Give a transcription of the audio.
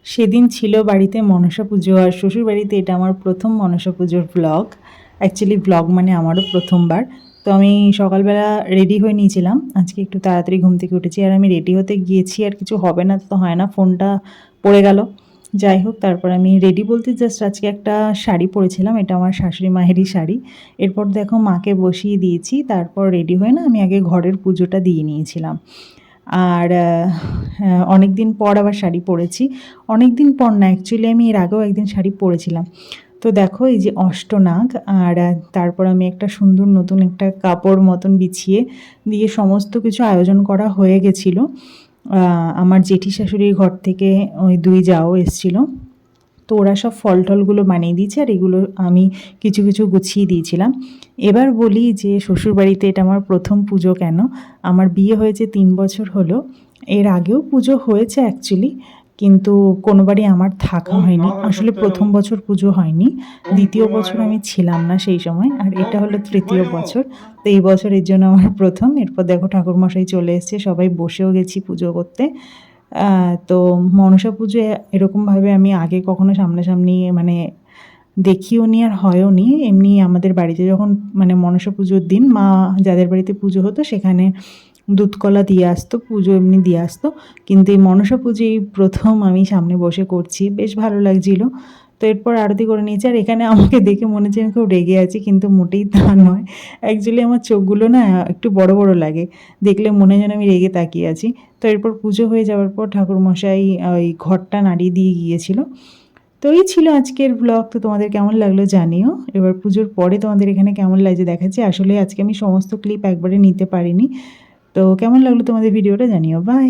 সেদিন ছিল বাড়িতে মনসা পুজো, আর শ্বশুর বাড়িতে এটা আমার প্রথম মনসা পুজোর ব্লগ। অ্যাকচুয়ালি ব্লগ মানে আমারও প্রথমবার। তো আমি সকালবেলা রেডি হয়ে নিয়েছিলাম, আজকে একটু তাড়াতাড়ি ঘুম থেকে উঠেছি, আর আমি রেডি হতে গিয়েছি আর কিছু হবে না তো হয় না, ফোনটা পড়ে গেল। যাই হোক, তারপর আমি রেডি বলতে জাস্ট আজকে একটা শাড়ি পরেছিলাম, এটা আমার শাশুড়ি মায়েরই শাড়ি। এরপর দেখো মাকে বসিয়ে দিয়েছি, তারপর রেডি হয়ে না আমি আগে ঘরের পুজোটা দিয়ে নিয়েছিলাম। আর অনেক দিন পর আবার শাড়ি পরেছি। অনেক দিন পর না, অ্যাকচুয়ালি আমি এর আগেও একদিন শাড়ি পরেছিলাম। তো দেখো এই যে অষ্টনাগ, আর তারপর আমি একটা সুন্দর নতুন একটা কাপড় মতন বিছিয়ে দিয়ে সমস্ত কিছু আয়োজন করা হয়ে গেছিলো। আমার জেঠি শাশুড়ির ঘর থেকে ওই 2 জাও এসেছিলো, তো ওরা সব ফল টলগুলো বানিয়ে দিয়েছে, আর এগুলো আমি কিছু কিছু গুছিয়ে দিয়েছিলাম। এবার বলি যে শ্বশুরবাড়িতে এটা আমার প্রথম পুজো কেন। আমার বিয়ে হয়েছে 3 বছর হলো, এর আগেও পুজো হয়েছে অ্যাকচুয়ালি, কিন্তু কোনোবারই আমার থাকা হয়নি। আসলে প্রথম বছর পুজো হয়নি, দ্বিতীয় বছর আমি ছিলাম না সেই সময়, আর এটা হলো তৃতীয় বছর। তো এই বছর এর জন্য আমার প্রথম। এরপর দেখো ঠাকুরমশাই চলে এসছে, সবাই বসেও গেছি পুজো করতে। তো মনসা পুজো এরকমভাবে আমি আগে কখনো সামনাসামনি মানে দেখিও নি আর হয়ও নি। এমনি আমাদের বাড়িতে যখন মানে মনসা পুজোর দিন মা যাদের বাড়িতে পুজো হতো সেখানে দুধকলা দিয়ে আসতো, পুজো এমনি দিয়ে আসতো। কিন্তু এই মনসা পুজোই প্রথম আমি সামনে বসে করছি, বেশ ভালো লাগছিল। তো এরপর আরতি করে নিয়েছি, আর এখানে আমাকে দেখে মনে হচ্ছে আমি খুব রেগে আছি, কিন্তু মোটেই তা নয়। অ্যাকচুয়ালি আমার চোখগুলো না একটু বড় বড় লাগে, দেখলে মনে হয় যেন আমি রেগে তাকিয়ে আছি। তো এরপর পুজো হয়ে যাওয়ার পর ঠাকুরমশাই ওই ঘরটা নাড়িয়ে দিয়ে গিয়েছিল। তো এই ছিল আজকের ব্লগ। তো তোমাদের কেমন লাগলো জানিও। এবার পুজোর পরে তোমাদের এখানে কেমন লাগছে দেখাচ্ছি। আসলে আজকে আমি সমস্ত ক্লিপ একবারে নিতে পারিনি। তো কেমন লাগলো তোমাদের ভিডিওটা জানিও। বাই।